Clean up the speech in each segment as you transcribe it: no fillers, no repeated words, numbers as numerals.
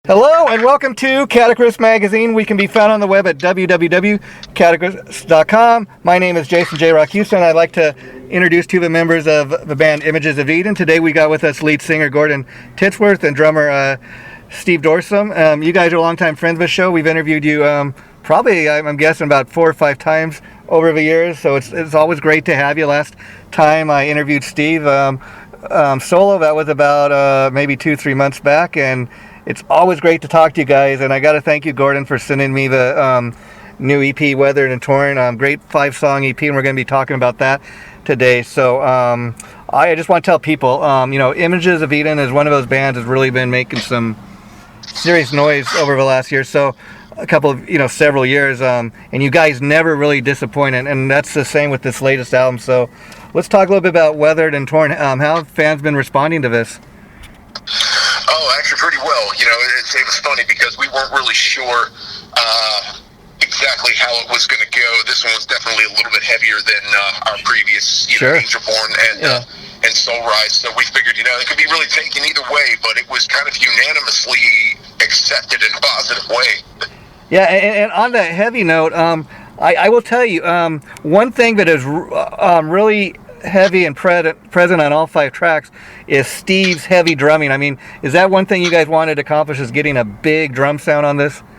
Hello and welcome to Catachrist Magazine. We can be found on the web at www.catachrist.com. My name is Jason J. Rock Houston. I'd like to introduce two of the members of the band Images of Eden. Today we got with us lead singer Gordon Titsworth and drummer Steve Dorssom. You guys are longtime friends of the show. We've interviewed you probably, I'm guessing, about 4 or 5 times over the years, so it's always great to have you. Last time I interviewed Steve solo, that was about maybe 2-3 months back, and it's always great to talk to you guys, and I got to thank you, Gordon, for sending me the new EP, Weathered and Torn. Great 5-song EP, and we're going to be talking about that today. So I just want to tell people, Images of Eden is one of those bands that's really been making some serious noise over the last year. So a couple of, several years, and you guys never really disappointed, and that's the same with this latest album. So let's talk a little bit about Weathered and Torn. How have fans been responding to this? Oh, actually pretty well. It was funny because we weren't really sure exactly how it was going to go. This one was definitely a little bit heavier than our previous, Sure. Angel Born and Soul Rise. So we figured, it could be really taken either way, but it was kind of unanimously accepted in a positive way. Yeah, and on that heavy note, I will tell you, one thing that is really heavy and present on all 5 tracks is Steve's heavy drumming. I mean, is that one thing you guys wanted to accomplish, is getting a big drum sound on this? Well,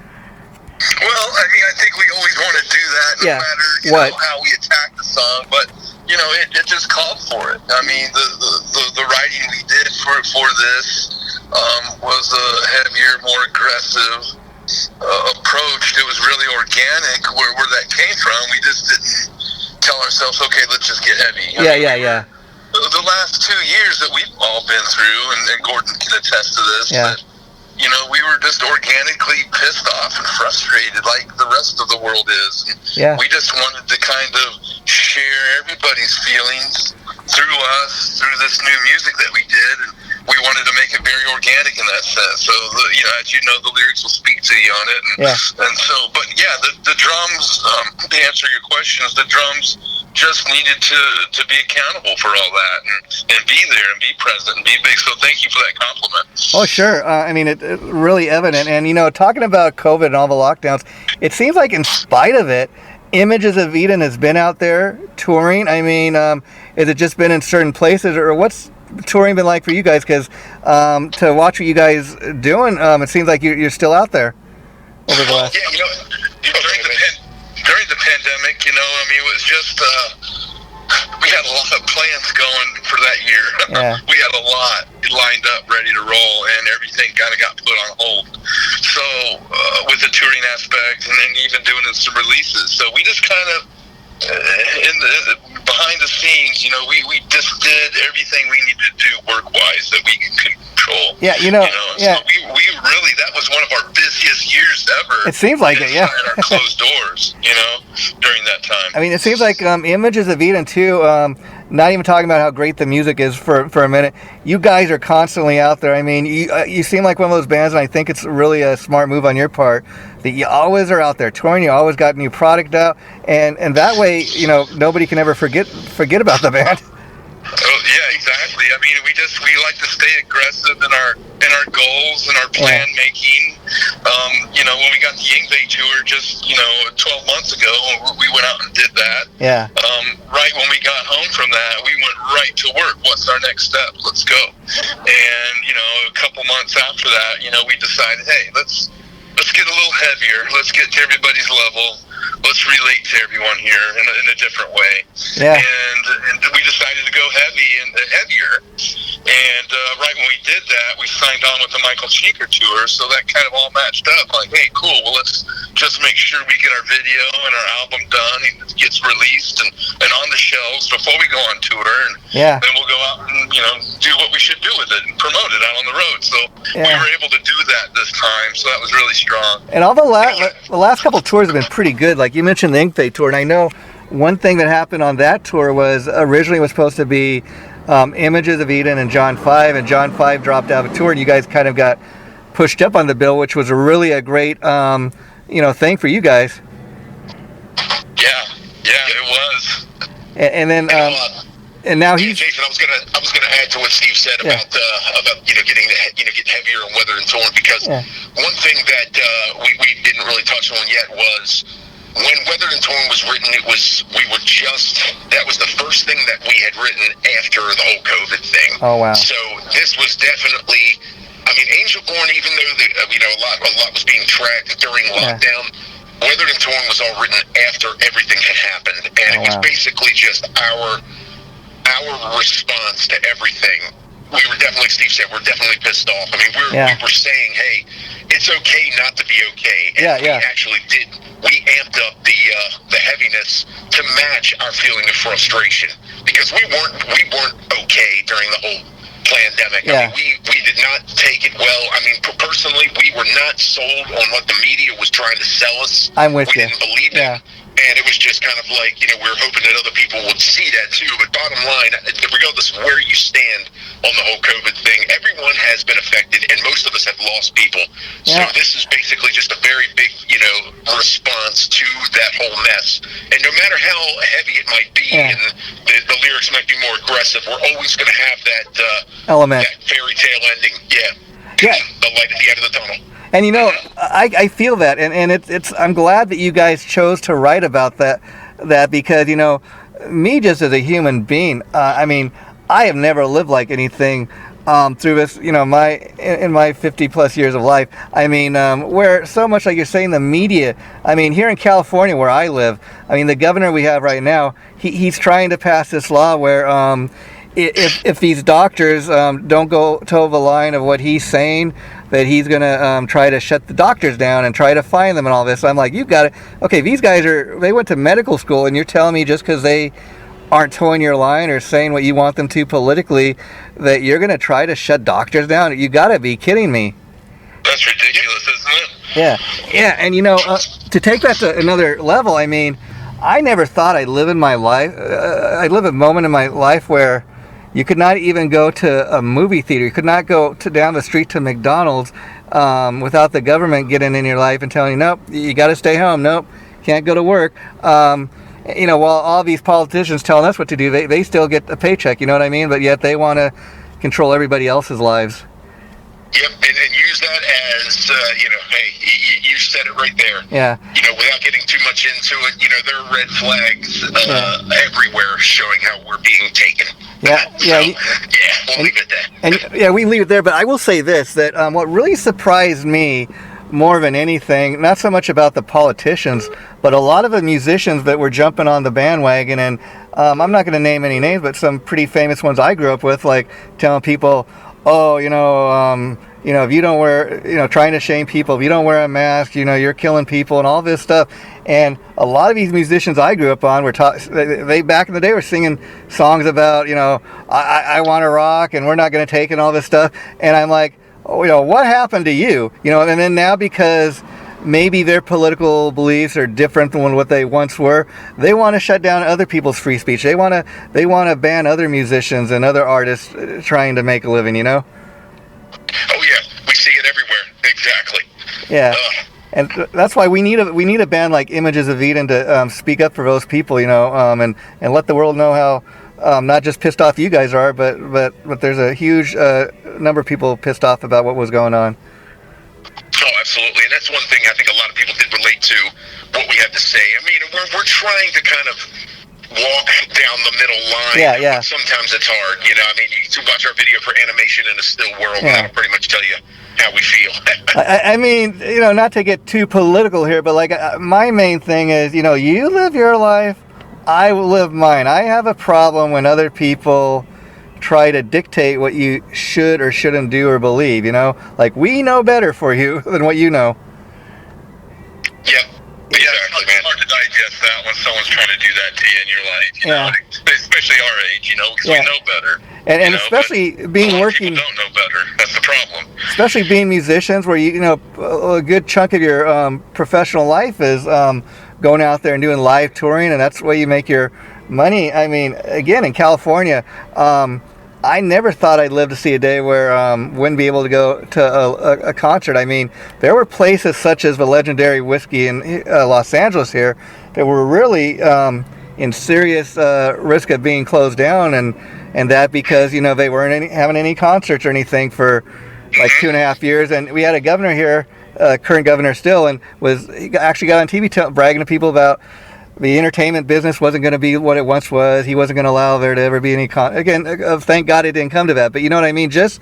I think we always want to do that no matter how we attack the song, but it just called for it. I mean, the writing we did for this was a heavier, more aggressive approach. It was really organic where that came from. We just didn't tell ourselves, okay, let's just get heavy. Yeah. The last 2 years that we've all been through, and Gordon can attest to this, that we were just organically pissed off and frustrated like the rest of the world is. And we just wanted to kind of share everybody's feelings through us, through this new music that we did, and we wanted to make it very organic in that sense. So, as you know, the lyrics will speak to you on it. And so, but yeah, the drums, to answer your questions, the drums just needed to be accountable for all that and be there and be present and be big. So thank you for that compliment. Oh, sure. It's really evident. And, talking about COVID and all the lockdowns, it seems like in spite of it, Images of Eden has been out there touring. I mean, has it just been in certain places, or what's touring been like for you guys? Because to watch what you guys doing, it seems like you're still out there over the last. During the pandemic, it was just we had a lot of plans going for that year. We had a lot lined up, ready to roll, and everything kind of got put on hold. So with the touring aspect, and then even doing some releases, so we just kind of behind the scenes, we just did everything we needed to do work-wise that we could control. So we really, that was one of our busiest years ever. It seems like it, and our closed doors, during that time. I mean, it seems like Images of Eden too. Not even talking about how great the music is for a minute. You guys are constantly out there. I mean, you seem like one of those bands, and I think it's really a smart move on your part that you always are out there touring. You always got new product out, and that way, nobody can ever forget about the band. Oh, yeah, exactly. I mean, we like to stay aggressive in our goals and our plan making. When we got the Yingwei tour just 12 months ago, we went out and did that. Right when we got home from that, we went right to work. What's our next step? Let's go. And a couple months after that, we decided, hey, let's get a little heavier. Let's get to everybody's level. Let's relate to everyone here in a different way. And we decided to go heavy and heavier. And right when we did that, we signed on with the Michael Schenker tour, so that kind of all matched up. Like, hey, cool, well, let's just make sure we get our video and our album done and it gets released and on the shelves before we go on tour. And then we'll go out and, do what we should do with it and promote it out on the road. So we were able to do that this time, so that was really strong. And all the last couple of tours have been pretty good. Like you mentioned the Yingwei tour, and I know one thing that happened on that tour was originally was supposed to be Images of Eden and John 5, and John 5 dropped out of the tour, and you guys kind of got pushed up on the bill, which was really a great thing for you guys. Yeah, it was. And then and now he's. Jason, I was gonna add to what Steve said about getting getting heavier and Weathered and Torn, because one thing that we didn't really touch on yet was when Weathered and Torn was written. That was the first thing that we had written after the whole COVID thing. Oh wow! So this was definitely. I mean, Angel Born, even though a lot was being tracked during lockdown. Weathered and Torn was all written after everything had happened, and it was basically just our response to everything. We were definitely, Steve said, we're definitely pissed off. I mean, we were saying, hey, it's okay not to be okay. And we actually did. We amped up the heaviness to match our feeling of frustration, because we weren't okay during the whole pandemic. I mean, we did not take it well. I mean, personally, we were not sold on what the media was trying to sell us. I'm with you. We didn't believe it. And it was just kind of like, we were hoping that other people would see that too. But bottom line, regardless of where you stand on the whole COVID thing, everyone has been affected, and most of us have lost people. So this is basically just a very big, response to that whole mess. And no matter how heavy it might be, and the lyrics might be more aggressive, we're always going to have that element, that fairy tale ending. The light at the end of the tunnel. And I feel that, and it's I'm glad that you guys chose to write about that because me just as a human being, I mean, I have never lived like anything through this, in my 50 plus years of life. I mean, where so much, like you're saying, the media. I mean, here in California where I live, I mean, the governor we have right now, he's trying to pass this law where if these doctors don't go toe the line of what he's saying, that he's going to try to shut the doctors down and try to fine them and all this. So I'm like, you've got it. Okay, these guys they went to medical school, and you're telling me just because they aren't towing your line or saying what you want them to politically, that you're going to try to shut doctors down? You got to be kidding me. That's ridiculous, isn't it? Yeah, and to take that to another level, I mean, I never thought I'd live in my life. I'd live a moment in my life where you could not even go to a movie theater. You could not go down the street to McDonald's without the government getting in your life and telling you, nope, you got to stay home. Nope, can't go to work. While all these politicians telling us what to do, they still get a paycheck. You know what I mean? But yet they want to control everybody else's lives. Yep, and use that as, hey, you said it right there. Yeah. Without getting too much into it, there are red flags everywhere showing how we're being taken. Yeah, we'll leave it there. And we leave it there, but I will say this, that what really surprised me more than anything, not so much about the politicians, but a lot of the musicians that were jumping on the bandwagon, and I'm not going to name any names, but some pretty famous ones I grew up with, like telling people, if you don't wear, trying to shame people, if you don't wear a mask, you're killing people and all this stuff. And a lot of these musicians I grew up on they back in the day were singing songs about, I want to rock and we're not going to take and all this stuff. And I'm like, what happened to you? And then now, because maybe their political beliefs are different than what they once were, they want to shut down other people's free speech. They want to ban other musicians and other artists trying to make a living, Oh yeah, we see it everywhere. Exactly. Yeah. And that's why we need a band like Images of Eden to speak up for those people, and let the world know how not just pissed off you guys are, but there's a huge number of people pissed off about what was going on. Oh, absolutely, and that's one thing I think a lot of people did relate to what we had to say. I mean, we're trying to kind of walk down the middle line. Yeah. But sometimes it's hard. I mean, you watch our video for Animation in a Still World, and that'll pretty much tell you how we feel. I mean, not to get too political here, but like my main thing is, you live your life, I live mine. I have a problem when other people try to dictate what you should or shouldn't do or believe, like we know better for you than what you know. Yep. Exactly, man. It's hard to digest that when someone's trying to do that to you in your life, especially our age, because we know better. And especially being working, people don't know better. That's the problem. Especially being musicians, where a good chunk of your professional life is going out there and doing live touring, and that's where you make your money. I mean, again, in California, I never thought I'd live to see a day where wouldn't be able to go to a concert. I mean, there were places such as the legendary Whiskey in Los Angeles here that were really in serious risk of being closed down, and that because they weren't having any concerts or anything for like 2.5 years. And we had a governor here, current governor still, and he actually got on TV bragging to people about the entertainment business wasn't going to be what it once was. He wasn't going to allow there to ever be any thank God it didn't come to that. But you know what I mean? Just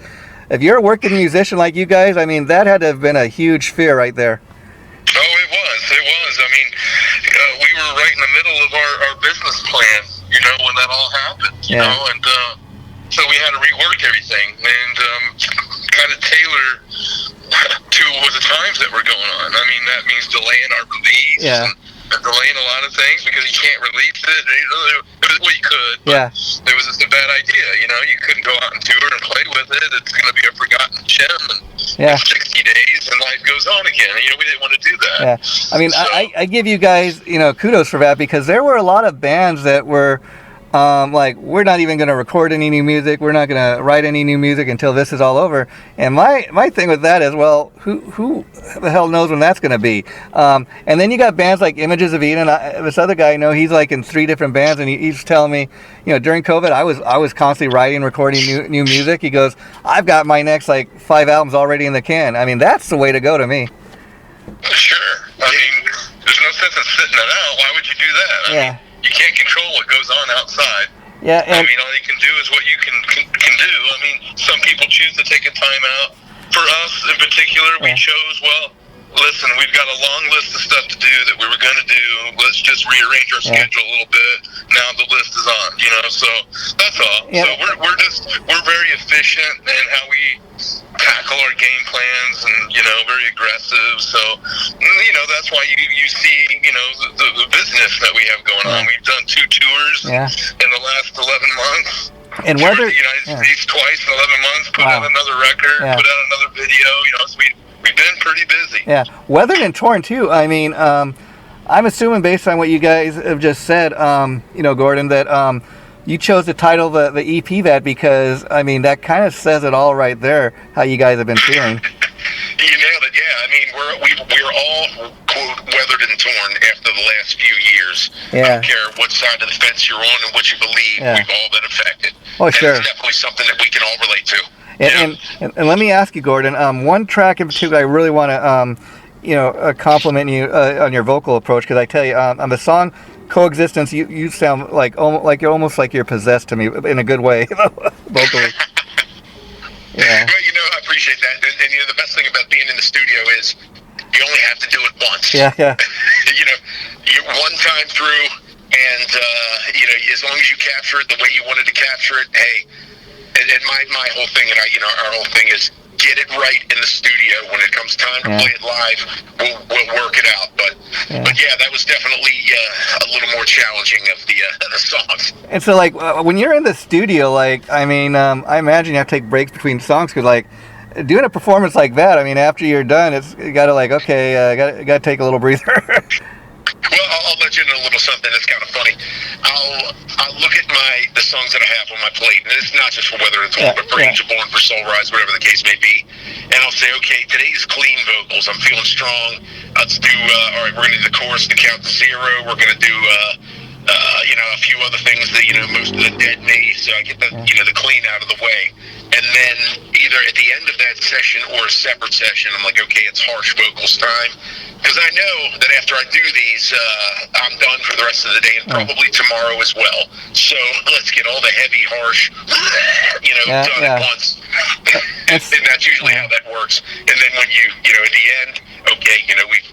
if you're a working musician like you guys, I mean, that had to have been a huge fear right there. Oh, it was. I mean, we were right in the middle of our business plan, when that all happened, and so we had to rework everything and kind of tailor to the times that were going on. I mean, that means delaying our release. Yeah. And delaying a lot of things because you can't release it. Well, you could, but it was just a bad idea. You couldn't go out and tour and play with it. It's going to be a forgotten gem in 60 days, and life goes on again. We didn't want to do that. Yeah, I mean, so, I give you guys, kudos for that, because there were a lot of bands that were like, we're not even going to record any new music. We're not going to write any new music until this is all over. And my thing with that is, well, who the hell knows when that's going to be? And then you got bands like Images of Eden. This other guy, he's like in 3 different bands, and he's telling me, during COVID, I was constantly writing, recording new music. He goes, I've got my next 5 albums already in the can. I mean, that's the way to go to me. Sure. I mean, there's no sense in sitting it out. Why would you do that? I mean, you can't control what goes on outside. Yeah, I mean, all you can do is what you can do. I mean, some people choose to take a time out. For us, in particular, we chose, listen, we've got a long list of stuff to do that we were going to do. Let's just rearrange our schedule a little bit. Now the list is on, so that's all. Yeah. So we're very efficient in how we tackle our game plans, and very aggressive. So that's why you see the business that we have going on. We've done 2 tours in the last 11 months. And whether the United States twice in 11 months, put out another record, put out another video. So we've been pretty busy. Yeah, weathered and torn too. I mean, I'm assuming based on what you guys have just said, Gordon, that you chose to title the EP that because, I mean, that kind of says it all right there, how you guys have been feeling. You nailed it, yeah. I mean, we're all, quote, weathered and torn after the last few years. Yeah. I don't care what side of the fence you're on and what you believe, we've all been affected. Oh, sure. And it's definitely something that we can all relate to. And let me ask you, Gordon, one track in particular I really want to, compliment you on your vocal approach, because I tell you, on the song Coexistence, you sound like you're possessed to me in a good way, vocally. Yeah. Well, I appreciate that. And the best thing about being in the studio is you only have to do it once. Yeah. You're one time through, and as long as you capture it the way you wanted to capture it, hey. And my whole thing, and our whole thing is get it right in the studio. When it comes time to play it live, we'll work it out. But that was definitely a little more challenging of the songs. And so, when you're in the studio, I imagine you have to take breaks between songs, because doing a performance like that, I mean, after you're done, you got to got to take a little breather. Well, I'll let you know a little something that's kind of funny. I'll look at the songs that I have on my plate, and it's not just for Weather and Torn, but for Angel Born, for Soul Rise, whatever the case may be. And I'll say, okay, today's clean vocals. I'm feeling strong. Let's do, all right, we're going to do the chorus to count to 0. We're going to do, a few other things that, most of the dead me, so I get the clean out of the way. And then either at the end of that session or a separate session, I'm like, okay, it's harsh vocals time. Because I know that after I do these, I'm done for the rest of the day, and probably tomorrow as well. So let's get all the heavy, harsh, done at once. And that's usually how that works. And then when at the end, okay,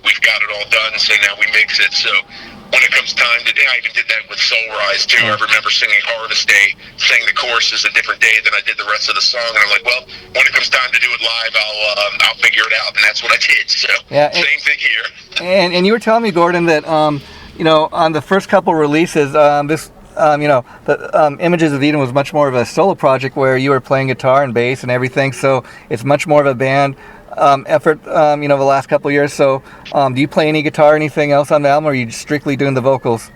we've got it all done, so now we mix it. So when it comes time to, I even did that with Soul Rise too. I remember singing Hardest Day, sang the choruses a different day than I did the rest of the song, and I'm like, well, when it comes time to do it live, I'll figure it out, and that's what I did. So same thing here. And you were telling me, Gordon, that on the first couple releases, Images of Eden was much more of a solo project where you were playing guitar and bass and everything, so it's much more of a band effort, the last couple of years. So do you play any guitar or anything else on the album, or are you strictly doing the vocals?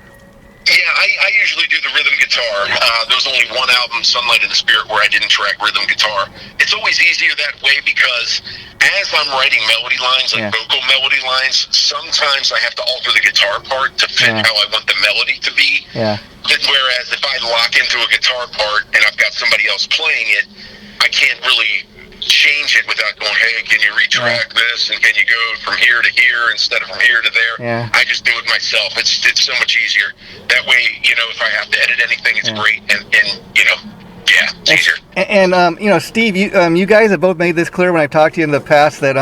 Yeah, I usually do the rhythm guitar guitar. There was only one album, Sunlight in the Spirit, where I didn't track rhythm guitar. It's always easier that way because as I'm writing melody lines, like vocal melody lines, sometimes I have to alter the guitar part to fit how I want the melody to be. Yeah. Whereas if I lock into a guitar part and I've got somebody else playing it, I can't really change it without going, hey, can you retrack this, and can you go from here to here instead of from here to there? Yeah. I just do it myself. It's so much easier. That way, if I have to edit anything, it's great, and it's easier. And Steve, you guys have both made this clear when I've talked to you in the past that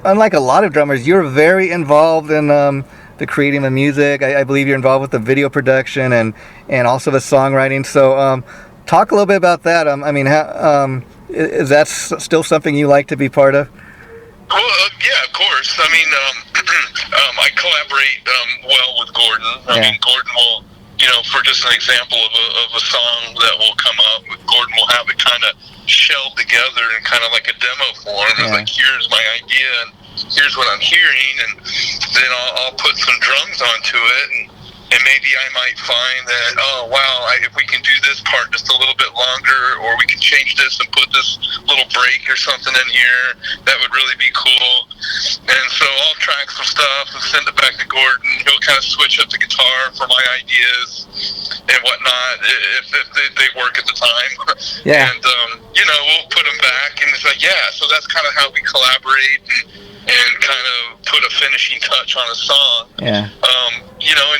unlike a lot of drummers, you're very involved in the creating the music. I believe you're involved with the video production and also the songwriting. So talk a little bit about that. Is that still something you like to be part of? Well, yeah, of course. I mean, I collaborate well with Gordon. I mean, Gordon will, for just an example of a song that will come up, Gordon will have it kind of shelled together in kind of like a demo form. It's like, here's my idea, and here's what I'm hearing, and then I'll put some drums onto it, and maybe I might find that, oh, wow, if we can do this part just a little bit longer, or we can change this and put this little break or something in here, that would really be cool. And so I'll track some stuff and send it back to Gordon. He'll kind of switch up the guitar for my ideas and whatnot, if they work at the time. Yeah. And, we'll put them back, and it's like, so that's kind of how we collaborate and kind of put a finishing touch on a song. Yeah.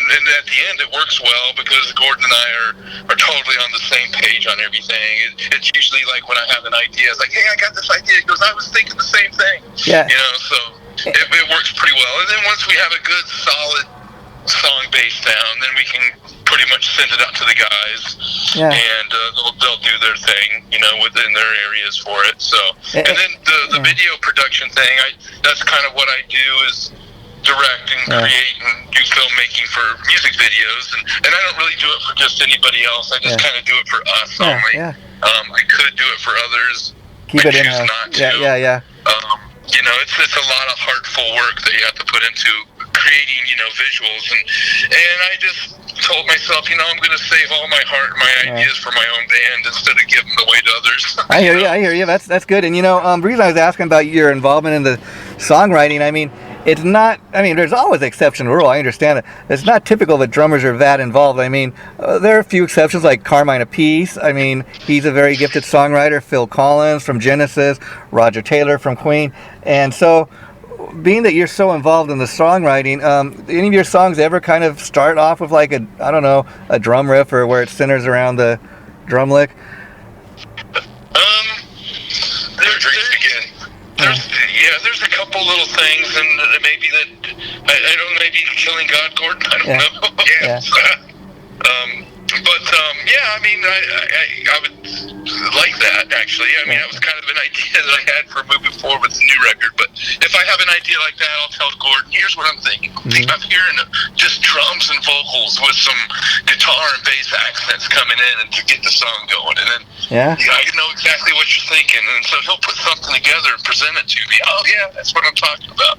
And at the end it works well because Gordon and I are totally on the same page on everything. It's usually like when I have an idea, it's like, hey, I got this idea. He goes, I was thinking the same thing. Yeah. So it works pretty well. And then once we have a good solid song base down, then we can pretty much send it out to the guys, and they'll do their thing, within their areas for it. So, and then the video production thing, that's kind of what I do is direct and create and do filmmaking for music videos, and I don't really do it for just anybody else. I just kind of do it for us only. Yeah. I could do it for others. Keep it in-house. Not to. Yeah. It's a lot of heartful work that you have to put into creating, visuals, and I just told myself, I'm going to save all my heart and my ideas for my own band instead of giving them away to others. I hear you. That's good. And the reason I was asking about your involvement in the songwriting, it's not, there's always exception to the rule. I understand it. It's not typical that drummers are that involved. There are a few exceptions like Carmine Appice. He's a very gifted songwriter. Phil Collins from Genesis, Roger Taylor from Queen. And so, being that you're so involved in the songwriting, any of your songs ever kind of start off with like a drum riff, or where it centers around the drum lick? There's a couple little things, and maybe that I don't know, maybe Killing God, Gordon, I don't know. I would like that, actually. That was kind of an idea that I had for moving forward with the new record. But if I have an idea like that, I'll tell Gordon, here's what I'm thinking. I'm hearing just drums and vocals with some guitar and bass accents coming in and to get the song going. And then I know exactly what you're thinking. And so he'll put something together and present it to me. Oh, yeah, that's what I'm talking about.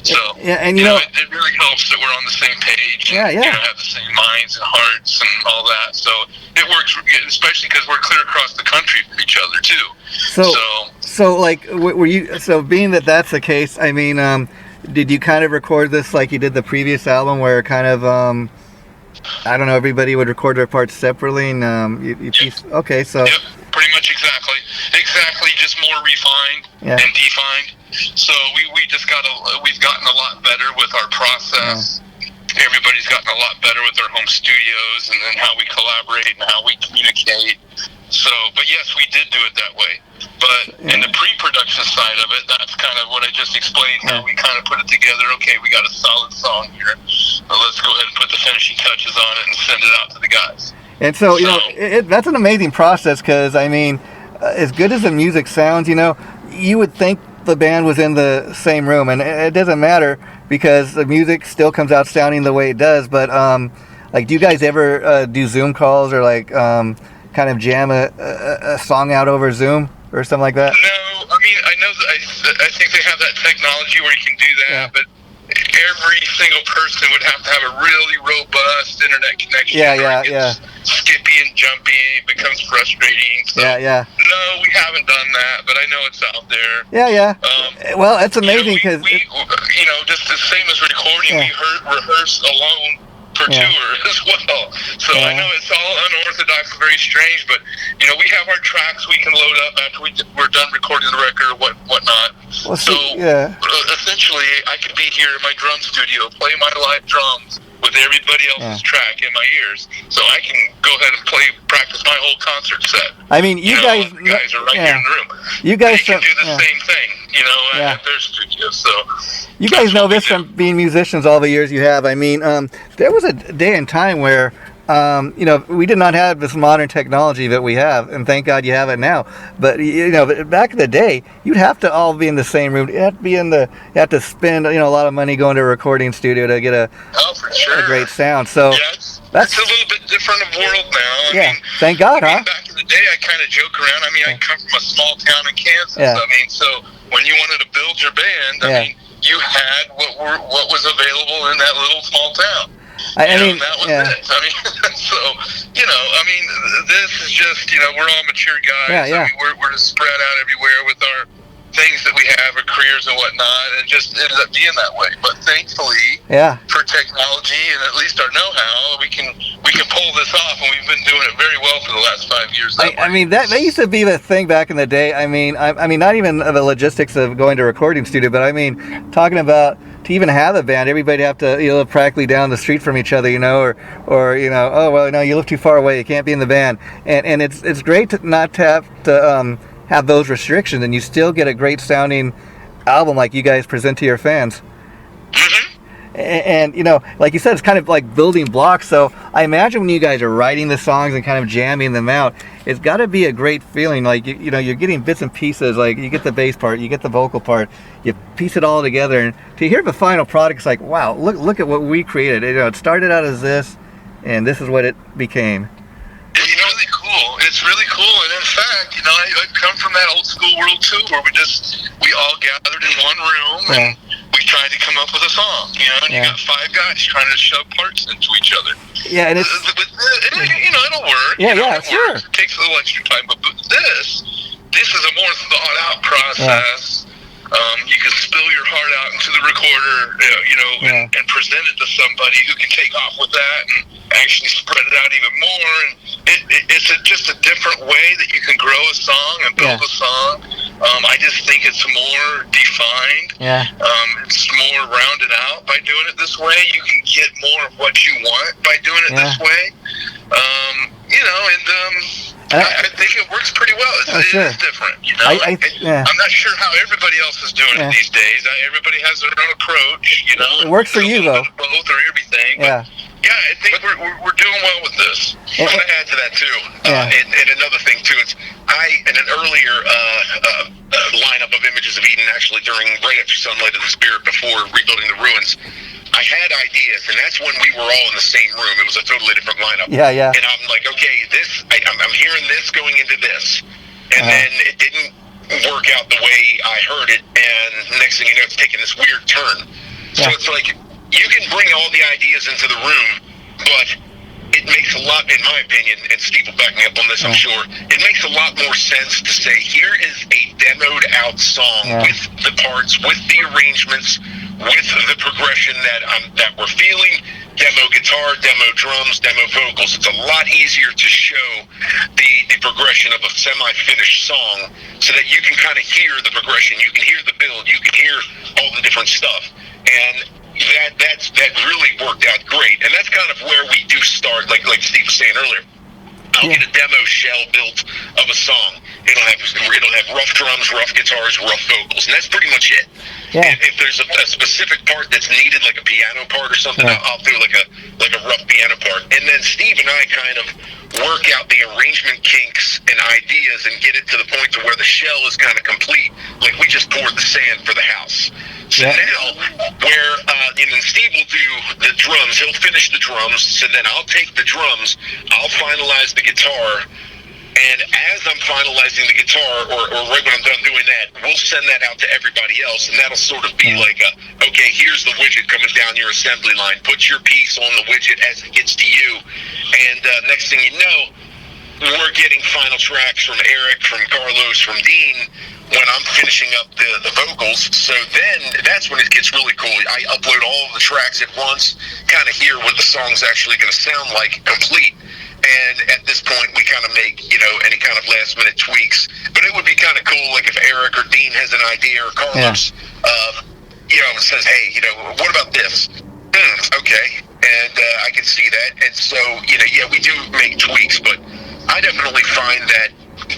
So, and it really helps that we're on the same page. And, have the same minds and hearts and all that. So it works, especially because we're clear across the country from each other too. So like, were you? So being that that's the case, did you kind of record this like you did the previous album, where kind of everybody would record their parts separately, and okay, so pretty much exactly, just more refined and defined. So we've gotten a lot better with our process. Everybody's gotten a lot better with their home studios, and then how we collaborate and how we communicate. So, but yes, we did do it that way. But in the pre-production side of it, that's kind of what I just explained, how we kind of put it together. Okay, we got a solid song here. Let's go ahead and put the finishing touches on it and send it out to the guys. And so that's an amazing process, because, as good as the music sounds, you would think the band was in the same room, and it doesn't matter, because the music still comes out sounding the way it does. But do you guys ever do Zoom calls, or kind of jam a song out over Zoom or something like that? No, I know that I think they have that technology where you can do that, but every single person would have to have a really robust internet connection. Yeah. Skippy and jumpy, it becomes frustrating. So, Yeah. No, we haven't done that, but I know it's out there. Yeah. Well, it's amazing because just the same as recording, we rehearse alone for tour as well. So I know it's all unorthodox, very strange, but we have our tracks we can load up after we're done recording the record or whatnot. Well, essentially, I could be here in my drum studio, play my live drums with everybody else's track in my ears, so I can go ahead and practice my whole concert set. I mean, you guys are right here in the room. You guys can do the same thing, at their studio. So you guys know this from being musicians all the years you have. I mean, there was a day and time where we did not have this modern technology that we have, and thank God you have it now. But back in the day, you'd have to all be in the same room. You have to spend a lot of money going to a recording studio to get a great sound. So it's a little bit different of world now. I mean, thank God, huh? Back in the day, I kind of joke around. I mean, I come from a small town in Kansas. Yeah. I mean, so when you wanted to build your band, I mean, you had what was available in that little small town. I mean, that was it. I mean, so this is just we're all mature guys. Yeah. I mean, we're just spread out everywhere with our things that we have, our careers and whatnot, and it just ended up being that way. But thankfully, for technology and at least our know-how, we can pull this off, and we've been doing it very well for the last 5 years. I mean, that used to be the thing back in the day. I mean, not even the logistics of going to a recording studio, but I mean, talking about to even have a band, everybody have to live practically down the street from each other, or oh well, no, you live too far away, you can't be in the band, and it's great to not have to have those restrictions, and you still get a great sounding album like you guys present to your fans. And like you said, it's kind of like building blocks. So I imagine when you guys are writing the songs and kind of jamming them out, it's got to be a great feeling. Like you're getting bits and pieces. Like you get the bass part, you get the vocal part, you piece it all together, and to hear the final product, it's like, wow, look at what we created. It started out as this, and this is what it became. It's really cool, and in fact, I come from that old school world too, where we all gathered in one room and we tried to come up with a song, and you got 5 guys trying to shove parts into each other. Yeah, and it's it'll work. Sure. It takes a little extra time, but this is a more thought out process. You can spill your heart out into the recorder, and present it to somebody who can take off with that and actually spread it out even more. And it's just a different way that you can grow a song and build a song. I just think it's more defined. It's more rounded out by doing it this way. You can get more of what you want by doing it this way. I think it works pretty well. It is different, I'm not sure how everybody else is doing it these days. Everybody has their own approach, It works for you, though. Both or everything. But, I think we're doing well with this. I want to add to that, too. And another thing, too, it's in an earlier lineup of Images of Eden, actually, right after Sunlight of the Spirit, before Rebuilding the Ruins, I had ideas, and that's when we were all in the same room. It was a totally different lineup. And I'm like, okay, I'm hearing this going into this. And then it didn't work out the way I heard it, and next thing you know, it's taking this weird turn. So it's like, you can bring all the ideas into the room, but it makes a lot, in my opinion, and Steve will back me up on this, I'm sure, it makes a lot more sense to say, here is a demoed out song with the parts, with the arrangements, with the progression that we're feeling, demo guitar, demo drums, demo vocals. It's a lot easier to show the progression of a semi-finished song so that you can kind of hear the progression, you can hear the build, you can hear all the different stuff. And that really worked out great. And that's kind of where we do start, like Steve was saying earlier. I'll get a demo shell built of a song. It'll have rough drums, rough guitars, rough vocals, and that's pretty much it. If there's a specific part that's needed, like a piano part or something, I'll do like a rough piano part. And then Steve and I kind of work out the arrangement kinks and ideas and get it to the point to where the shell is kind of complete, like we just poured the sand for the house. So now, where Steve will do the drums, he'll finish the drums, so then I'll take the drums, I'll finalize the guitar, And as I'm finalizing the guitar, or right when I'm done doing that, we'll send that out to everybody else, and that'll sort of be like okay, here's the widget coming down your assembly line. Put your piece on the widget as it gets to you. And next thing you know, we're getting final tracks from Eric, from Carlos, from Dean, when I'm finishing up the vocals. So then that's when it gets really cool. I upload all of the tracks at once, kind of hear what the song's actually going to sound like complete. And at this point, we kind of make, any kind of last minute tweaks. But it would be kind of cool, like if Eric or Dean has an idea, or Carlos, says, hey, what about this? Okay. And I can see that. And so, we do make tweaks, but I definitely find that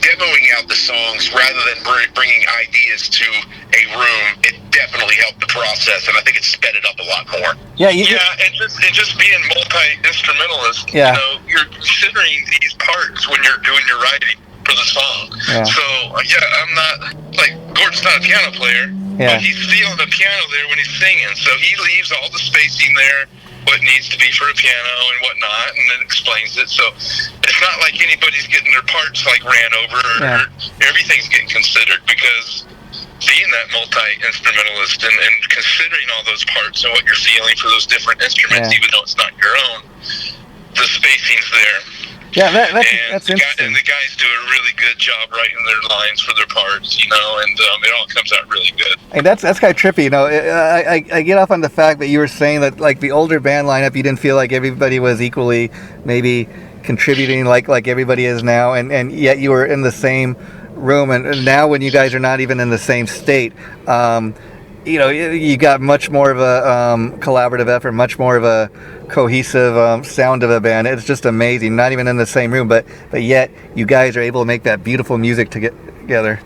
demoing out the songs rather than bringing ideas to a room, it definitely helped the process, and I think it sped it up a lot more. And just being multi-instrumentalist, you're considering these parts when you're doing your writing for the song. So I'm not like Gordon's not a piano player, but he's feeling the piano there when he's singing, so he leaves all the spacing there, what needs to be for a piano and whatnot, and then explains it. So it's not like anybody's getting their parts like ran over, or everything's getting considered, because being that multi-instrumentalist and considering all those parts and what you're feeling for those different instruments, even though it's not your own, the spacing's there. That's interesting. And the guys do a really good job writing their lines for their parts, and it all comes out really good. And that's kind of trippy, I get off on the fact that you were saying that, like, the older band lineup, you didn't feel like everybody was equally maybe contributing like everybody is now, and yet you were in the same room, and now when you guys are not even in the same state, you got much more of a collaborative effort, much more of a cohesive sound of a band. It's just amazing. Not even in the same room, but yet you guys are able to make that beautiful music together.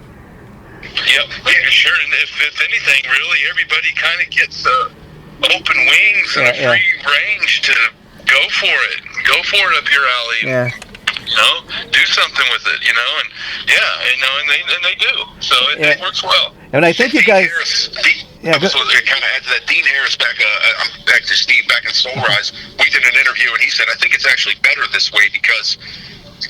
Yep, sure. And if anything, really, everybody kind of gets open wings and a free range to go for it up your alley. Do something with it, and they do. So it works well. And I think you guys... So to kind of add to that, Dean Harris back to Steve back in Soul Rise, we did an interview, and he said, I think it's actually better this way, because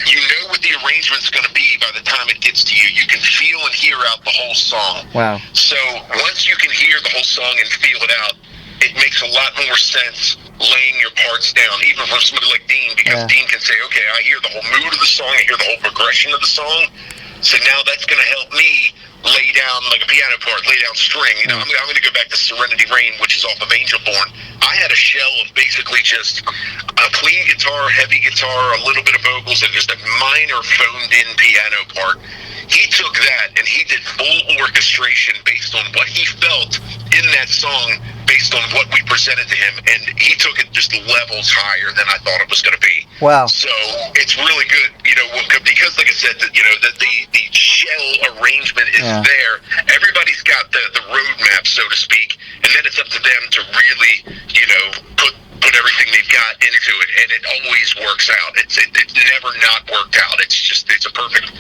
you know what the arrangement's going to be by the time it gets to you. You can feel and hear out the whole song. Wow. So once you can hear the whole song and feel it out, it makes a lot more sense laying your parts down, even from somebody like Dean, because Dean can say, okay, I hear the whole mood of the song, I hear the whole progression of the song, so now that's going to help me lay down, like a piano part, lay down string. I'm going to go back to Serenity Rain, which is off of Angel Born. I had a shell of basically just a clean guitar, heavy guitar, a little bit of vocals, and just a minor phoned-in piano part. He took that and he did full orchestration based on what he felt in that song, based on what we presented to him, and he took it just levels higher than I thought it was going to be. Wow. So it's really good, because like I said, the shell arrangement is there. Everybody's got the roadmap, so to speak, and then it's up to them to really, put everything they've got into it, and it always works out. It's never not worked out. It's a perfect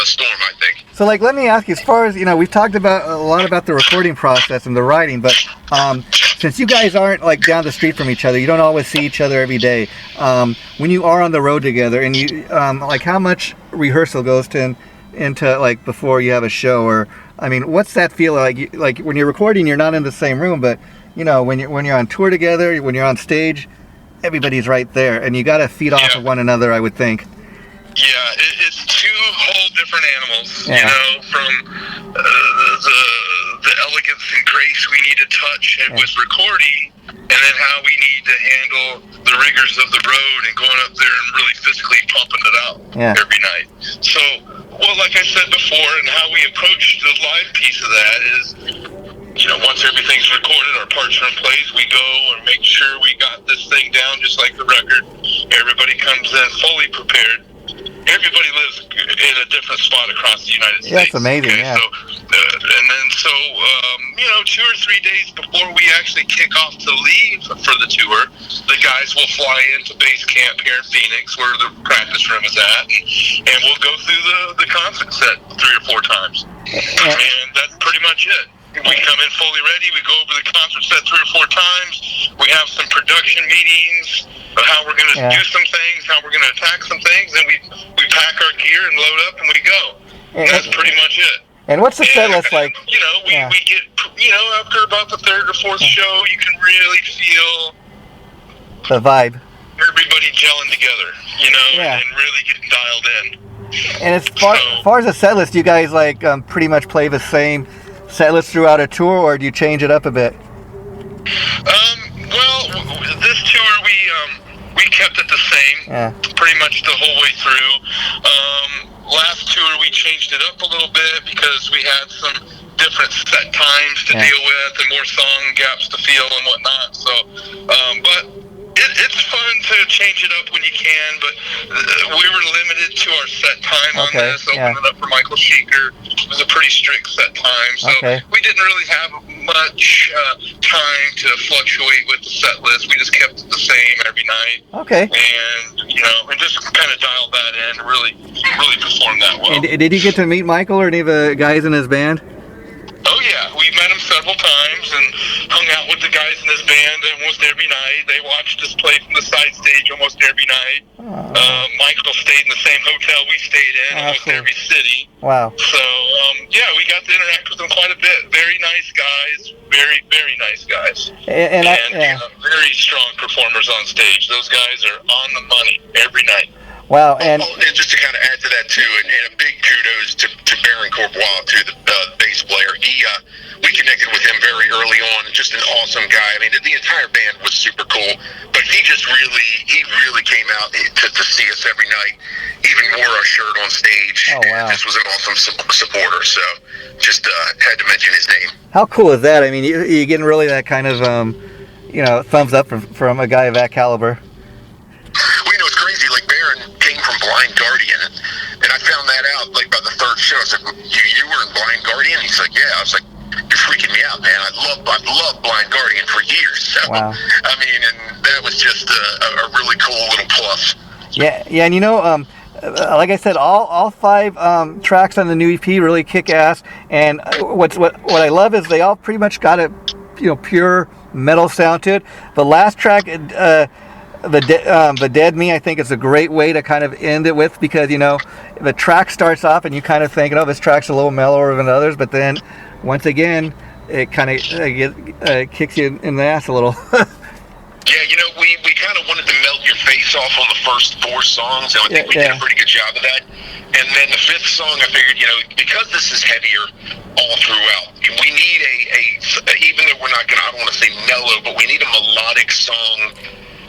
storm, I think. So, let me ask you, as far as, we've talked about a lot about the recording process and the writing, but since you guys aren't, down the street from each other, you don't always see each other every day, when you are on the road together, and you, how much rehearsal goes into before you have a show, or, what's that feel like when you're recording, you're not in the same room, but, when you're on tour together, when you're on stage, everybody's right there, and you got to feed off of one another, I would think. Yeah, it's two whole different animals, from the elegance and grace we need to touch with recording, and then how we need to handle the rigors of the road and going up there and really physically pumping it out every night. So, like I said before, and how we approach the live piece of that is, once everything's recorded, our parts are in place, we go and make sure we got this thing down just like the record. Everybody comes in fully prepared. Everybody lives in a different spot across the United States. That's amazing, okay? So, and then 2 or 3 days before we actually kick off to leave for the tour, the guys will fly into base camp here in Phoenix, where the practice room is at, and we'll go through the concert set 3 or 4 times. And that's pretty much it. We come in fully ready. We go over the concert set 3 or 4 times. We have some production meetings of how we're going to do some things, how we're going to attack some things, and we pack our gear and load up, and we go. And that's pretty much it. And what's the set list like? We get, after about the third or fourth show, you can really feel the vibe. Everybody gelling together, and really getting dialed in. And as far as the set list, you guys pretty much play the same set list throughout a tour, or do you change it up a bit? Well, this tour we kept it the same, pretty much the whole way through. Last tour we changed it up a little bit because we had some different set times to deal with and more song gaps to fill and whatnot. So, but it's fun to change it up when you can. But we were limited to our set time on this. Opening it up for Michael Sheeker was a pretty strict set time, so we didn't really have much time to fluctuate with the set list. We just kept it the same every night. Okay. And just kind of dialed that in. Really performed that well. And did you get to meet Michael or any of the guys in his band? Oh yeah, we met him several times and hung out with the guys in his band almost every night. They watched us play from the side stage almost every night. Michael stayed in the same hotel we stayed in almost every city. Wow. So we got to interact with them quite a bit. Very nice guys, very very nice guys, and very strong performers on stage. Those guys are on the money every night. Wow, and just to kind of add to that too, and a big kudos to Baron Courbois, too, the bass player. We connected with him very early on, and just an awesome guy. I mean, the entire band was super cool, but he really came out to see us every night. Even wore our shirt on stage. Oh wow! And just was an awesome supporter. So, just had to mention his name. How cool is that? I mean, you're getting really that kind of thumbs up from a guy of that caliber. Blind Guardian, and I found that out by the third show. I said, "You were in Blind Guardian?" He's like, "Yeah." I was like, "You're freaking me out, man! I've loved Blind Guardian for years." So, wow. I mean, and that was just a really cool little plus. Yeah, and like I said, all 5 tracks on the new EP really kick ass. And what I love is they all pretty much got a pure metal sound to it. The last track, the Dead Me, I think is a great way to kind of end it with, because the track starts off and you kind of think, this track's a little mellower than others, but then once again it kind of kicks you in the ass a little. Yeah, we kind of wanted to melt your face off on the first 4 songs, and I think we did a pretty good job of that. And then the 5th song, I figured, because this is heavier all throughout, we need even though we're not gonna, I don't want to say mellow, but we need a melodic song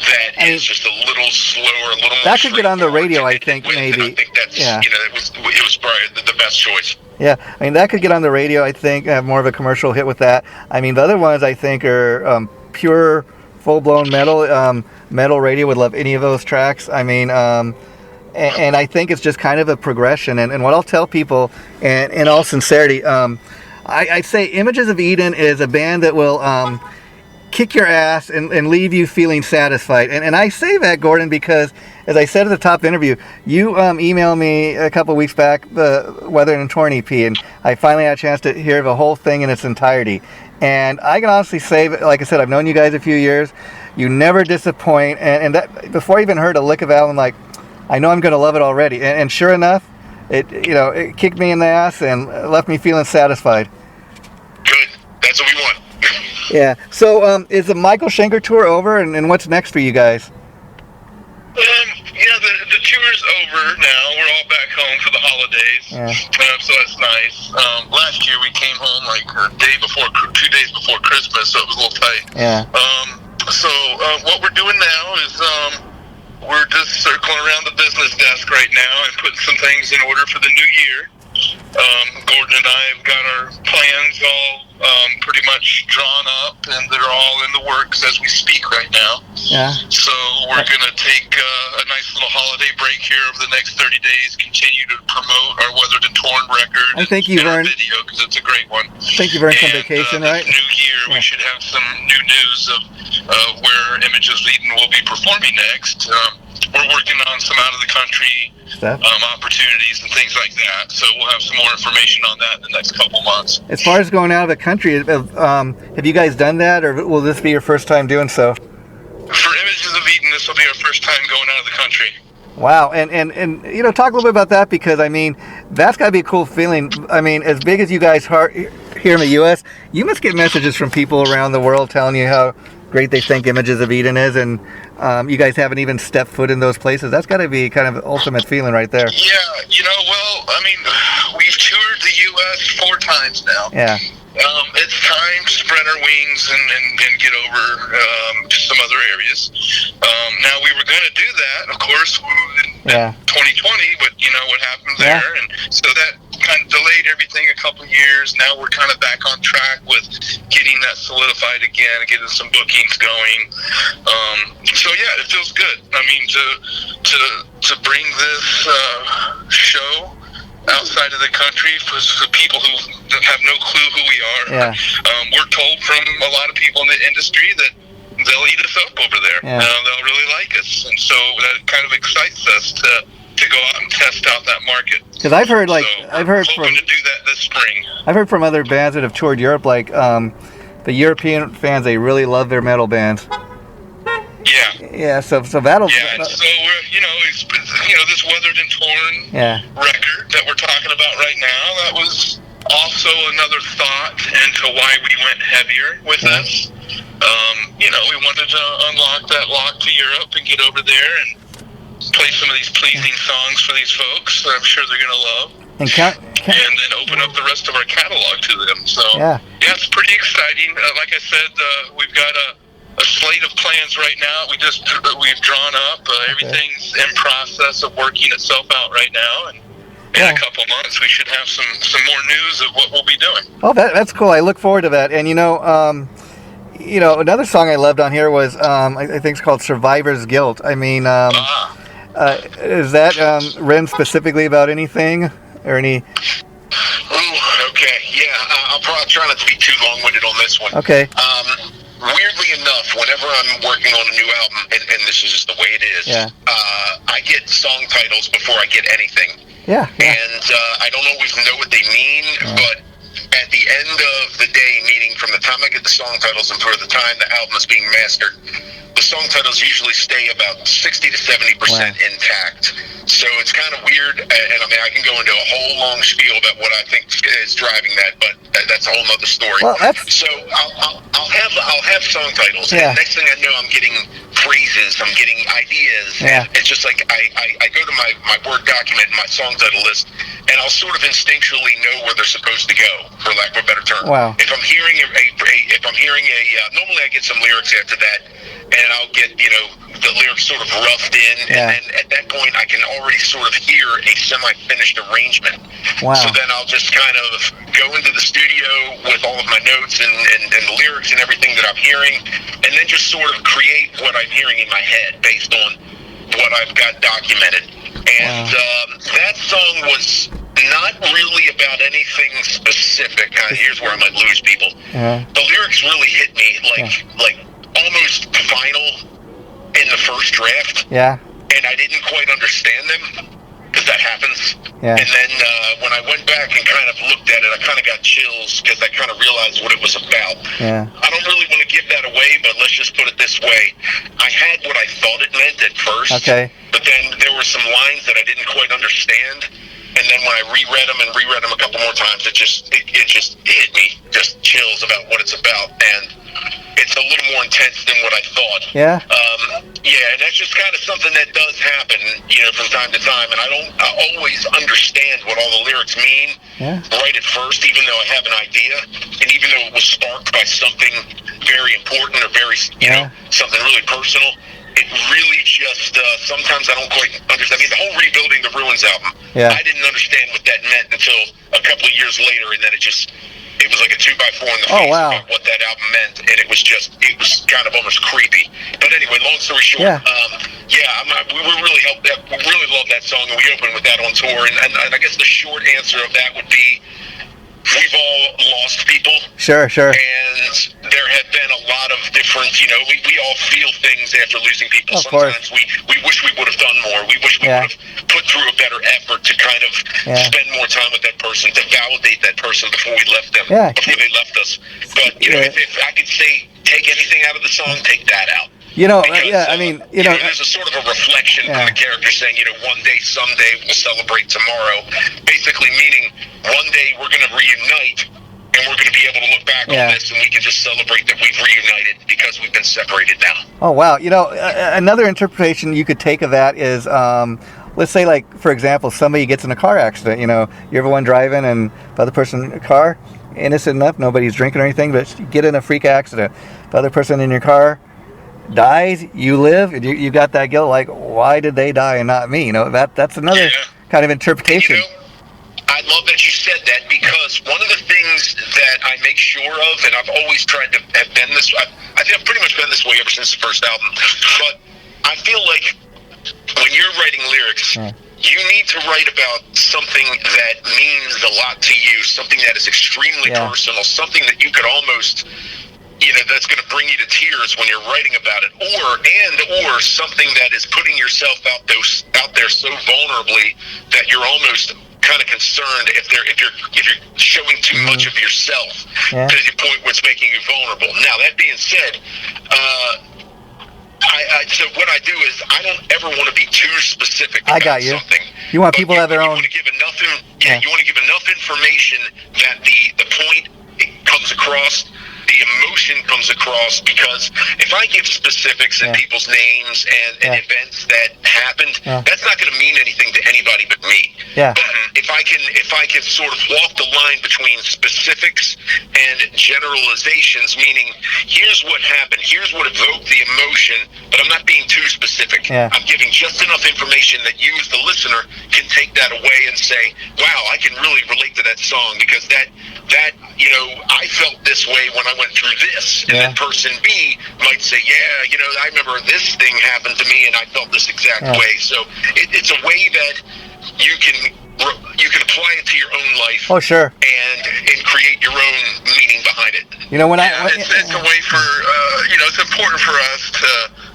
that is just a little slower, a little more. That could get on the radio, I think, maybe. I think that's, it was probably the best choice. Yeah, I mean, that could get on the radio, I think, have more of a commercial hit with that. I mean, the other ones, I think, are pure, full-blown metal. Metal radio would love any of those tracks. I mean, and I think it's just kind of a progression. And what I'll tell people, and in all sincerity, I'd say Images of Eden is a band that will kick your ass and leave you feeling satisfied. And I say that, Gordon, because as I said at the top of the interview, you emailed me a couple of weeks back the Weathered and Torn EP, and I finally had a chance to hear the whole thing in its entirety. And I can honestly say, like I said, I've known you guys a few years. You never disappoint. And that, before I even heard a lick of it, I'm like, I know I'm going to love it already. And sure enough, it kicked me in the ass and left me feeling satisfied. Good. That's what we want. Yeah. So is the Michael Schenker tour over, and what's next for you guys? The tour's over now. We're all back home for the holidays. Yeah. So that's nice. Last year we came home like 2 days before Christmas, so it was a little tight. Yeah. So what we're doing now is we're just circling around the business desk right now and putting some things in order for the new year. Gordon and I have got our plans all pretty much drawn up, and they're all in the works as we speak right now. Yeah. So we're going to take a nice little holiday break here over the next 30 days, continue to promote our Weathered and Torn record. I think you've earned video, because it's a great one. I think you've earned some vacation, right? New year, we should have some new news of where Images of Eden will be performing next. We're working on some out of the country opportunities and things like that. So we'll have some more information on that in the next couple months. As far as going out of the country, have you guys done that, or will this be your first time doing so? For Images of Eden, this will be our first time going out of the country. Wow, and you know, talk a little bit about that, because I mean, that's got to be a cool feeling. I mean, as big as you guys are here in the U.S., you must get messages from people around the world telling you how great they think Images of Eden is, and you guys haven't even stepped foot in those places. That's got to be kind of the ultimate feeling right there. Yeah, you know, well, I mean, we've toured the U.S. 4 times now. Yeah. It's time to spread our wings and get over to some other areas. Now, we were going to do that, of course, in 2020, but you know what happened there, and so that kind of delayed everything a couple of years. Now we're kind of back on track with getting that solidified again and getting some bookings going. So yeah, it feels good. I mean, to bring this show outside of the country for people who have no clue who we are. Yeah. We're told from a lot of people in the industry that they'll eat us up over there. Yeah. They'll really like us, and so that kind of excites us to go out and test out that market. Because I've heard, like, so I've heard hoping to do that this spring. I've heard from other bands that have toured Europe, like the European fans, they really love their metal bands. Yeah. Yeah. So that'll. Yeah. And so we're, it's this Weathered and Torn record that we're talking about right now. That was also another thought into why we went heavier with this. We wanted to unlock that lock to Europe and get over there and play some of these pleasing songs for these folks that I'm sure they're going to love. And then open up the rest of our catalog to them. So, yeah it's pretty exciting. Like I said, we've got a slate of plans right now. We've drawn up. Everything's in process of working itself out right now. And in a couple months, we should have some more news of what we'll be doing. Oh, that's cool. I look forward to that. And, another song I loved on here was, I think it's called Survivor's Guilt. I mean, is that written specifically about anything or any? Ooh, okay. Yeah, I'll probably try not to be too long-winded on this one. Okay. Weirdly enough, whenever I'm working on a new album, and this is just the way it is, I get song titles before I get anything. Yeah. And I don't always know what they mean, but at the end of the day, meaning from the time I get the song titles and for the time the album is being mastered, the song titles usually stay about 60 to 70% intact. So it's kind of weird, and I mean, I can go into a whole long spiel about what I think is driving that, but that's a whole nother story. Well, so I'll have song titles, and next thing I know, I'm getting phrases, I'm getting ideas. Yeah. It's just like I go to my Word document, my song title list, and I'll sort of instinctually know where they're supposed to go, for lack of a better term. Wow. If I'm hearing normally I get some lyrics after that, and I'll get, the lyrics sort of roughed in, and then at that point I can already sort of hear a semi-finished arrangement. Wow. So then I'll just kind of go into the studio with all of my notes and the lyrics and everything that I'm hearing, and then just sort of create what I'm hearing in my head based on what I've got documented. And that song was not really about anything specific. Here's where I might lose people. The lyrics really hit me like almost final in the first draft. Yeah. And I didn't quite understand them, because that happens. Yeah. And then when I went back and kind of looked at it, I kind of got chills because I kind of realized what it was about. Yeah. I don't really want to give that away, but let's just put it this way. I had what I thought it meant at first. Okay. But then there were some lines that I didn't quite understand. And then when I reread them a couple more times, it just hit me, just chills about what it's about. And it's a little more intense than what I thought. Yeah. And that's just kind of something that does happen, from time to time. And I don't always understand what all the lyrics mean right at first, even though I have an idea. And even though it was sparked by something very important or very, something really personal, it really just, sometimes I don't quite understand. I mean, the whole Rebuilding the Ruins album, I didn't understand what that meant until a couple of years later, and then it was like a 2x4 in the face about what that album meant, and it was kind of almost creepy. But anyway, long story short, we really love that song, and we opened with that on tour, and I guess the short answer of that would be, we've all lost people. Sure. And there have been a lot of different, we all feel things after losing people. Of Sometimes course. we wish we would have done more. We wish we would have put through a better effort to kind of spend more time with that person, to validate that person before we left them, before they left us. But, if I could say, take anything out of the song, take that out. Because, yeah, I mean, there's a sort of a reflection from the character saying, one day, someday, we'll celebrate tomorrow. Basically meaning one day we're going to reunite, and we're going to be able to look back on this, and we can just celebrate that we've reunited because we've been separated now. Oh, wow. Another interpretation you could take of that is, let's say, like, for example, somebody gets in a car accident. You're the one driving, and the other person in the car, innocent enough, nobody's drinking or anything, but you get in a freak accident. The other person in your car dies, you live, and you got that guilt, like, why did they die and not me? That's another kind of interpretation. I love that you said that, because one of the things that I make sure of, and I've always tried to have been this, I think I've pretty much been this way ever since the first album, but I feel like when you're writing lyrics, you need to write about something that means a lot to you, something that is extremely personal, something that you could almost, that's going to bring you to tears when you're writing about it, or something that is putting yourself out there so vulnerably that you're almost kind of concerned if you're showing too much of yourself to the point where it's making you vulnerable. Now, that being said, so what I do is I don't ever want to be too specific about something. You want people to have their own. You want to give enough. You want to give enough information that the point comes across, the emotion comes across. Because if I give specifics and people's names and events that happened, that's not going to mean anything to anybody but me. Yeah. But if I can sort of walk the line between specifics and generalizations, meaning here's what happened, here's what evoked the emotion, but I'm not being too specific. Yeah. I'm giving just enough information that you as the listener can take that away and say, wow, I can really relate to that song, because that I felt this way when I went through this. And then person B might say, I remember this thing happened to me and I felt this exact way. So it's a way that you can apply it to your own life. Oh, sure. And create your own meaning behind it. It's a way for it's important for us to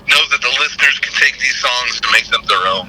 know that the listeners can take these songs and make them their own.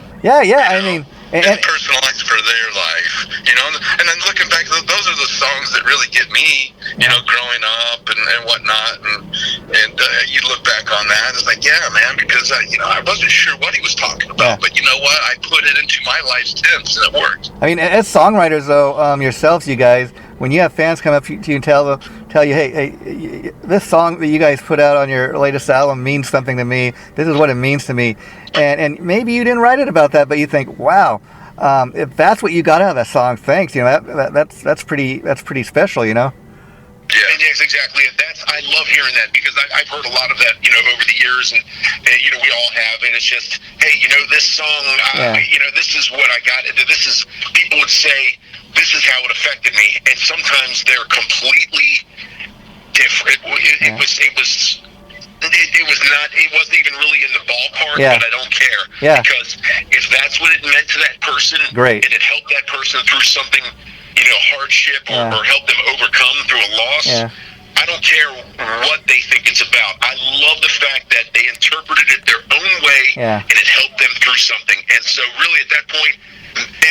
And personalized for their life, and then looking back, those are the songs that really get me, growing up and whatnot, and you look back on that, it's like, yeah, man, because I wasn't sure what he was talking about, but you know what, I put it into my life's tense and it worked. I mean, as songwriters, though, yourselves, you guys, when you have fans come up to you and tell you, hey, this song that you guys put out on your latest album means something to me. This is what it means to me. And maybe you didn't write it about that, but you think, wow, if that's what you got out of that song, thanks. That's pretty special, Yeah, and yes, exactly. I love hearing that, because I've heard a lot of that, over the years, and we all have, and it's just, hey, this song, this is what I got. People would say, this is how it affected me, and sometimes they're completely different. It wasn't even really in the ballpark, but I don't care. Yeah. Because if that's what it meant to that person, great, and it helped that person through something, hardship or help them overcome through a loss, I don't care what they think it's about. I love the fact that they interpreted it their own way, and it helped them through something. And so really at that point,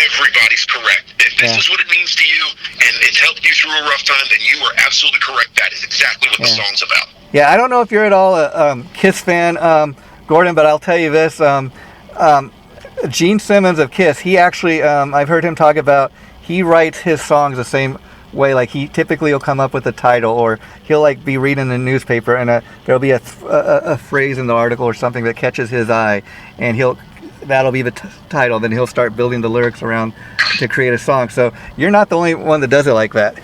everybody's correct. If this is what it means to you and it's helped you through a rough time, then you are absolutely correct. That is exactly what the song's about. Yeah, I don't know if you're at all a Kiss fan, Gordon, but I'll tell you this. Gene Simmons of Kiss, he actually, I've heard him talk about, he writes his songs the same way. Like, he typically will come up with a title, or he'll be reading the newspaper, and there'll be a phrase in the article or something that catches his eye, and that'll be the title. Then he'll start building the lyrics around to create a song. So you're not the only one that does it like that.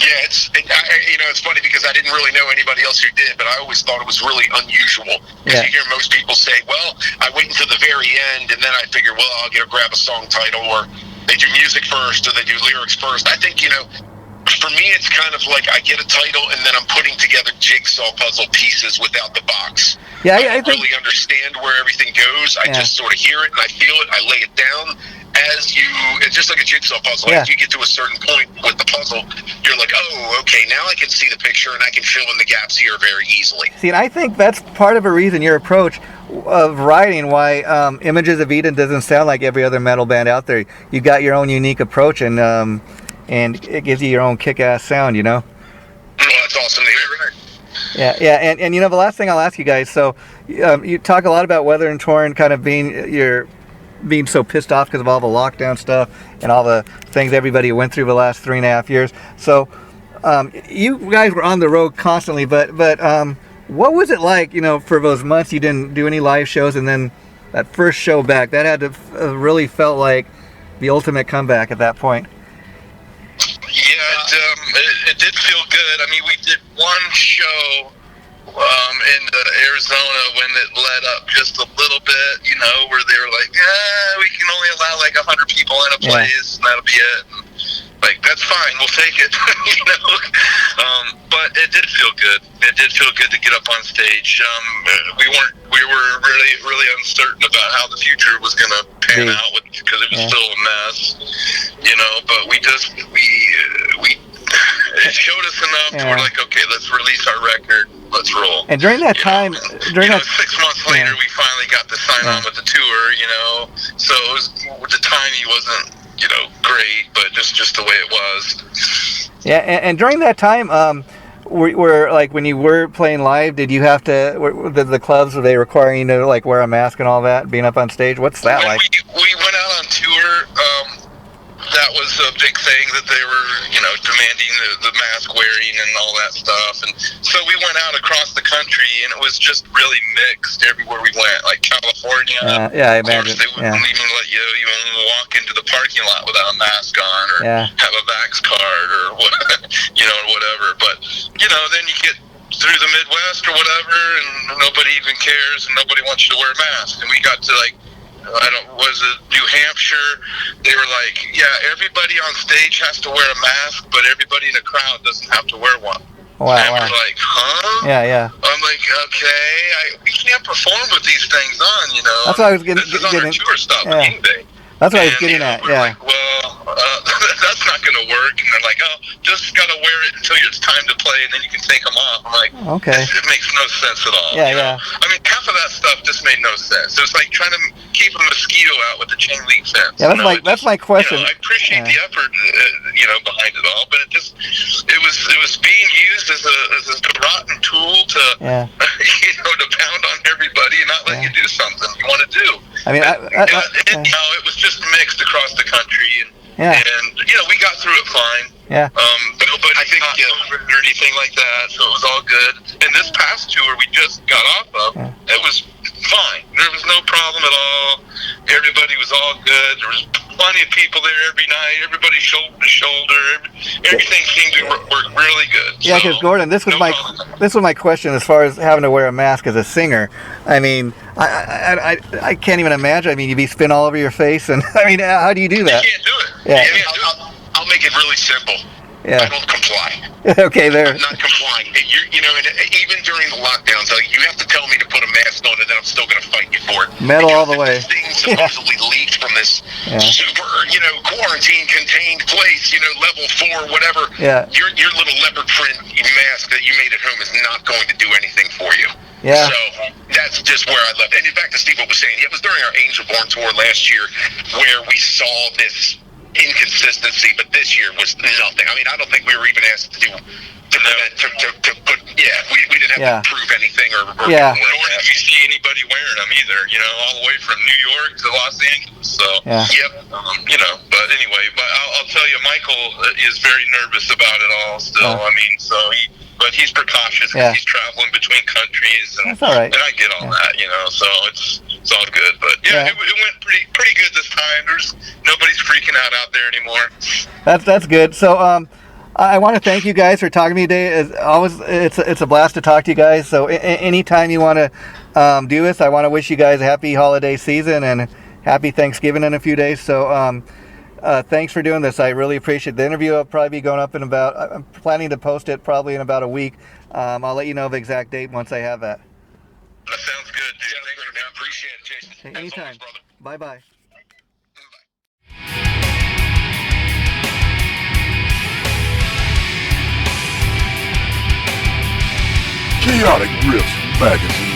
Yeah, it's funny, because I didn't really know anybody else who did, but I always thought it was really unusual. Because you hear most people say, well, I wait until the very end, and then I figure, well, I'll grab a song title, or they do music first, or they do lyrics first. I think, for me, it's kind of like I get a title, and then I'm putting together jigsaw puzzle pieces without the box. Yeah, I don't really understand where everything goes. I just sort of hear it, and I feel it, I lay it down. It's just like a jigsaw puzzle. As you get to a certain point with the puzzle, you're like, oh, okay, now I can see the picture, and I can fill in the gaps here very easily. See, and I think that's part of a reason, your approach of writing, why Images of Eden doesn't sound like every other metal band out there. You got your own unique approach, and it gives you your own kick-ass sound, Well, that's awesome to hear. Yeah, and the last thing I'll ask you guys, so You talk a lot about Weather and Torn kind of being so pissed off because of all the lockdown stuff and all the things everybody went through the last 3.5 years. So you guys were on the road constantly, but what was it like, for those months you didn't do any live shows, and then that first show back, that had to really felt like the ultimate comeback at that point? Yeah, it did feel good. I mean, we did one show in Arizona when it let up just a little bit, where they were like, we can only allow like 100 people in a place, and that'll be it. And, like, that's fine, we'll take it, but it did feel good. It did feel good to get up on stage. We were really, really uncertain about how the future was going to pan out because it was still a mess, but it showed us enough to we're like, okay, let's release our record, let's roll. And during that time, 6 months later, we finally got to sign on with the tour, so the timing wasn't, great, but just the way it was. Yeah, and during that time, were like, when you were playing live, did you have to, the clubs, were they requiring you to like wear a mask and all that, being up on stage? What's that like? We went out on tour. That was a big thing that they were, demanding the mask wearing and all that stuff. And so we went out across the country, and it was just really mixed everywhere we went. Like California, I imagine. They wouldn't even let you even walk into the parking lot without a mask on, or have a vax card, or what, whatever. But then you get through the Midwest or whatever, and nobody even cares, and nobody wants you to wear a mask. And we got to was it New Hampshire? They were like, everybody on stage has to wear a mask, but everybody in the crowd doesn't have to wear one. Wow, and we're like, huh? Yeah. I'm like, okay, we can't perform with these things on, That's what I was getting. This is on our tour stop, King Day. That's what I was getting at. Like, well, that's not going to work. And they're like, just got to wear it until it's time to play, and then you can take them off. I'm like, okay. It makes no sense at all. Yeah. I mean, half of that stuff just made no sense. It was like trying to keep a mosquito out with a chain link fence. Yeah, that's my question. I appreciate the effort, behind it all, but it was being used as a rotten tool to, to pound on everybody and not let you do something you want to do. I mean, it was just mixed across the country, and we got through it fine. Yeah. Nobody got over or anything like that, so it was all good. And this past tour we just got off of, it was fine. There was no problem at all. Everybody was all good. There was plenty of people there every night. Everybody shoulder to shoulder. Everything seemed to work really good. Yeah, because Gordon, this was my question as far as having to wear a mask as a singer. I mean, I can't even imagine. I mean, you'd be spin all over your face, and I mean, how do you do that? You can't do it. Yeah. I'll make it really simple. Yeah. I don't comply. Okay, there. I'm not complying. And even during the lockdowns, you have to tell me to put a mask on, and then I'm still going to fight you for it. Metal all the way. This thing supposedly leaked from this super, quarantine contained place, level 4, whatever. Yeah. Your little leopard print mask that you made at home is not going to do anything for you. Yeah. So that's just where I left. And back to Steve, what was saying, it was during our Angel Born tour last year where we saw this inconsistency, but this year was nothing. I mean, I don't think we were even asked to do put. We didn't have to prove anything or nor did we see anybody wearing them either. All the way from New York to Los Angeles. So but anyway, I'll tell you, Michael is very nervous about it all still. I mean, but he's precautious because he's traveling between countries, and that's all right. And I get all that, so it's all good. But it went pretty good this time. Nobody's freaking out there anymore. That's good. So I want to thank you guys for talking to me today. As always, it's a blast to talk to you guys. So anytime you want to do this, I want to wish you guys a happy holiday season and happy Thanksgiving in a few days. So thanks for doing this. I really appreciate it. The interview will probably be going up I'm planning to post it probably in about a week. I'll let you know the exact date once I have that. That sounds good, dude. I appreciate it, Jason. Okay, anytime. Bye-bye. Chaotic Riffs Magazine.